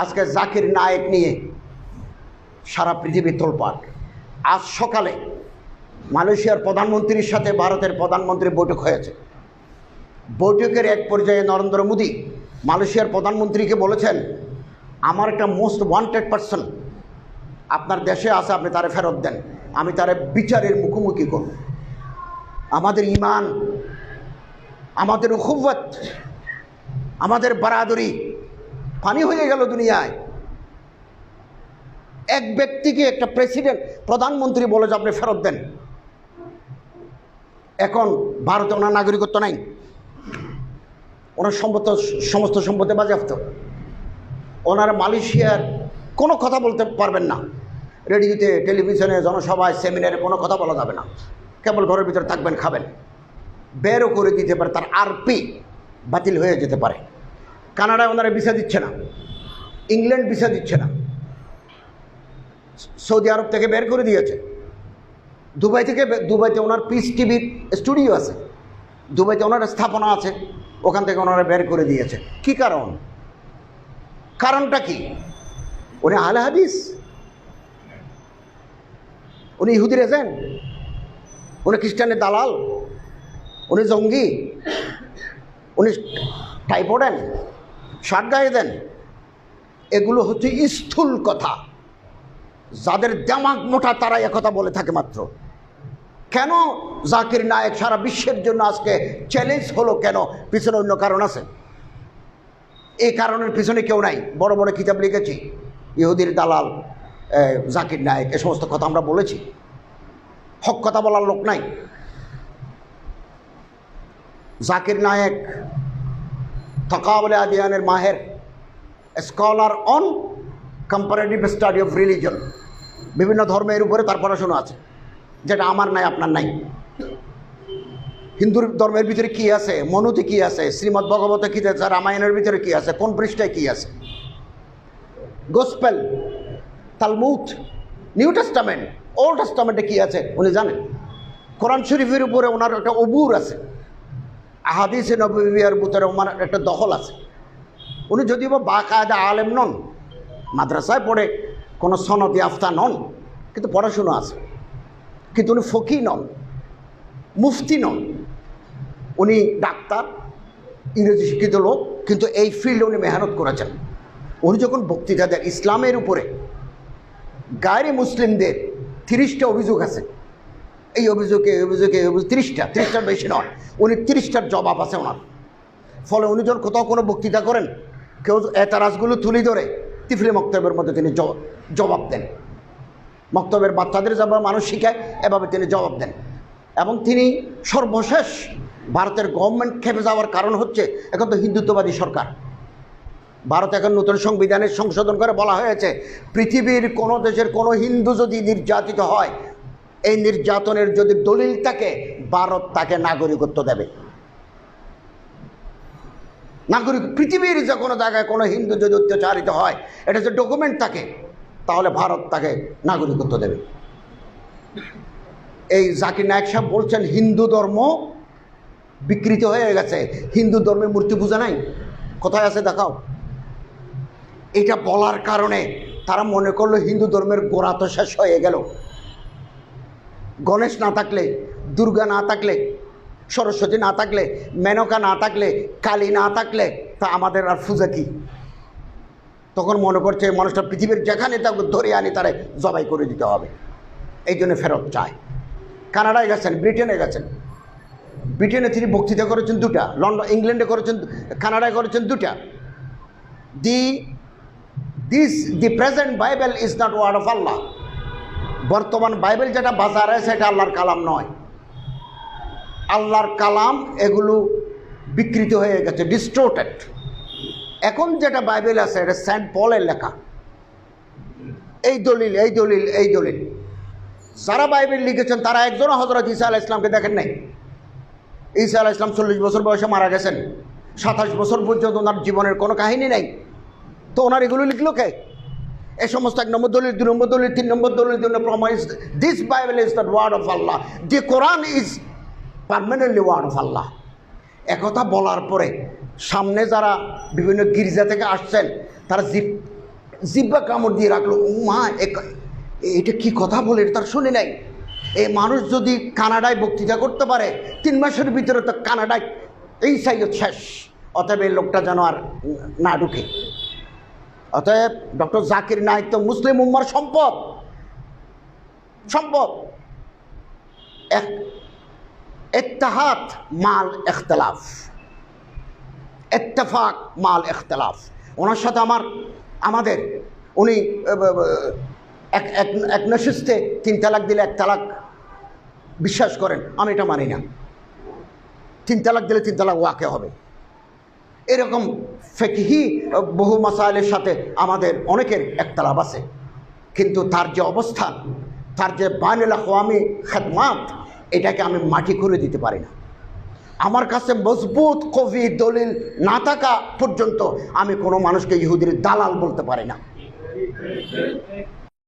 আজকে জাকির নায়েক নিয়ে সারা পৃথিবী তোলপাড়। আজ সকালে মালয়েশিয়ার প্রধানমন্ত্রীর সাথে ভারতের প্রধানমন্ত্রীর বৈঠক হয়েছে। বৈঠকের এক পর্যায়ে নরেন্দ্র মোদী মালয়েশিয়ার প্রধানমন্ত্রীকে বলেছেন, আমার একটা মোস্ট ওয়ান্টেড পারসন আপনার দেশে আছে, আপনি তারে ফেরত দেন, আমি তারে বিচারের মুখোমুখি করব। আমাদের ইমান, আমাদের উখুওয়াত, আমাদের বারাদরি পানি হয়ে গেল দুনিয়ায়। এক ব্যক্তিকে একটা প্রেসিডেন্ট, প্রধানমন্ত্রী বলে যে আপনি ফেরত দেন। এখন ভারতে ওনার নাগরিকত্ব নাই, ওনার সমস্ত সম্পত্তি বাজেয়াপ্ত, ওনার মালয়েশিয়ার কোনো কথা বলতে পারবেন না। রেডিওতে, টেলিভিশনে, জনসভায়, সেমিনারে কোনো কথা বলা যাবে না। কেবল ঘরের ভিতরে থাকবেন, খাবেন। বেরও করে দিতে পারে, তার আরপি বাতিল হয়ে যেতে পারে। কানাডায় ওনারা ভিসা দিচ্ছে না, ইংল্যান্ড ভিসা দিচ্ছে না, সৌদি আরব থেকে বের করে দিয়েছে। দুবাইতে ওনার পিস টিভির স্টুডিও আছে, দুবাইতে ওনার স্থাপনা আছে, ওখান থেকে ওনারা বের করে দিয়েছে। কি কারণ? কারণটা কি? উনি আহলে হাদিস, উনি ইহুদির এজেন্ট, উনি খ্রিস্টানের দালাল, উনি জঙ্গি, উনি টাইপো দেন, শার্ট গায়ে দেন। এগুলো হচ্ছে স্থূল কথা। যাদের দিমাগ মোটা তারা একথা বলে থাকে মাত্র। কেন জাকির নায়েক সারা বিশ্বের জন্য আজকে চ্যালেঞ্জ হলো? কেন? পিছনে অন্য কারণ আছে। এই কারণের পিছনে কেউ নাই। বড় বড় কিতাব লিখেছি, ইহুদির দালাল, জাকির নায়েক, এ সমস্ত কথা আমরা বলেছি। হক কথা বলার লোক নাই। জাকির নায়েক তাকাবুলে আদিয়ানের মাহের, scholar on comparative study of religion, বিভিন্ন ধর্মের উপরে তার পড়াশোনা আছে, যেটা আমার নাই, আপনার নাই। হিন্দু ধর্মের ভিতরে কি আছে, মনুতে কি আছে, শ্রীমদ্ ভগবতে কি আছে, রামায়ণের ভিতরে কি আছে, কোন পৃষ্ঠায় কি আছে, Gospel, Talmud, New Testament, Old টেস্টামেন্টে কি আছে উনি জানেন। কোরআন শরীফের উপরে ওনার একটা অবুর আছে, আহাদিসে নববিয়ার ভিতরে ওনার একটা দখল আছে। উনি যদিও বা বাকায়দা আলেম নন, মাদ্রাসায় পড়ে কোনো সনদ ইয়াফতা নন, কিন্তু পড়াশুনো আছে। কিন্তু উনি ফকি নন, মুফতি নন, উনি ডাক্তার, ইংরেজি শিক্ষিত লোক, কিন্তু এই ফিল্ডে উনি মেহনত করেছেন। উনি যখন বক্তৃতা দেন ইসলামের উপরে, গায়রে মুসলিমদের 30টা অভিযোগ আছে। এই অভিযোগে 30টার বেশি নয়, উনি 30টার জবাব আছে ওনার। ফলে উনি যখন কোথাও কোনো বক্তৃতা করেন, কেউ এতারাজগুলো তুলে ধরে তিফলে মক্তবের মধ্যে তিনি জবাব দেন। মক্তবের বাচ্চাদের যেভাবে মানুষ শিখায়, এভাবে তিনি জবাব দেন। এবং তিনি সর্বশেষ ভারতের গভর্নমেন্ট খেপে যাওয়ার কারণ হচ্ছে, এখন তো হিন্দুত্ববাদী সরকার। ভারত এখন নতুন সংবিধানের সংশোধন করে বলা হয়েছে, পৃথিবীর কোনো দেশের কোনো হিন্দু যদি নির্যাতিত হয়, এই নির্যাতনের যদি দলিল থাকে, ভারত তাকে নাগরিকত্ব দেবে। পৃথিবীর যে কোনো জায়গায় কোনো হিন্দু যদি অত্যাচারিত হয়, এটা যে ডকুমেন্ট থাকে, তাহলে ভারত তাকে নাগরিকত্ব দেবে। এই জাকির নায়েক সাহেব বলছেন হিন্দু ধর্ম বিকৃত হয়ে গেছে, হিন্দু ধর্মের মূর্তি পূজা নাই, কোথায় আছে দেখাও। এটা বলার কারণে তারা মনে করলো হিন্দু ধর্মের গোড়া তো শেষ হয়ে গেল। গণেশ না থাকলে, দুর্গা না থাকলে, সরস্বতী না থাকলে, মেনকা না থাকলে, কালী না থাকলে, তা আমাদের আর পূজা কি? তখন মনে করছে মানুষটা পৃথিবীর যেখানে তাকে ধরে আনি তারা জবাই করে দিতে হবে। এই জন্য ফেরত চায়। কানাডায় গেছেন, ব্রিটেনে গেছেন। ব্রিটেনে তিনি বক্তৃতা করেছেন 2টা, ইংল্যান্ডে করেছেন, কানাডায় করেছেন 2টা। The present Bible is not word of Allah. বর্তমান বাইবেল যেটা বাজারে, সেটা আল্লাহর কালাম নয়। আল্লাহর কালাম এগুলো বিকৃত হয়ে গেছে, ডিস্টোর্টেড। এখন যেটা বাইবেল আছে, এটা সেন্ট পলের লেখা। এই দলিল। যারা বাইবেল লিখেছেন তারা একজনও হযরত ঈসা আলাইহিস সালামকে দেখেন নাই। ঈসা আলাইহিস সালাম 40 বছর বয়সে মারা গেছেন, 27 বছর পর্যন্ত ওনার জীবনের কোনো কাহিনী নেই। তো ওনার এগুলো লিখলো কে? এই সমস্ত 1 নম্বর দলিল, 2 নম্বর দলিল, 3 নম্বর দলিল জন্য প্রমাণ। This Bible is the word of Allah, the Quran is permanently word of Allah. একথা বলার পরে সামনে যারা বিভিন্ন গির্জা থেকে আসছেন, তারা জিপ জিব্বা কামড় দিয়ে রাখলো। মা এটা কি কথা বলে, এটা তার শুনি নাই। এই মানুষ যদি কানাডায় বক্তৃতা করতে পারে 3 মাসের ভিতরে তো কানাডায় এই সাইজ শেষ। অতএব এই লোকটা যেন আর না ঢুকে। অতএব ডক্টর জাকির নায়েক তো মুসলিম উম্মার সম্পদ। ইত্তেহাদ মাল ইখতিলাফ, ইত্তেফাক মাল ইখতিলাফ। ওনার সাথে আমাদের উনি এক নশিস্তে 3 তালাক দিলে 1 তালাক বিশ্বাস করেন, আমি এটা মানি না। 3 তালাক দিলে 3 তালাক ওয়াকে হবে, এরকম ফিকহি বহু মাসাইলের সাথে আমাদের অনেকের একতলাপ আছে। কিন্তু তার যে অবস্থান, তার যে বাইনুল আখওয়ামি খেদমাত, এটাকে আমি মাটি করে দিতে পারি না। আমার কাছে মজবুত কবি দলিল না থাকা পর্যন্ত আমি কোনো মানুষকে ইহুদির দালাল বলতে পারি না।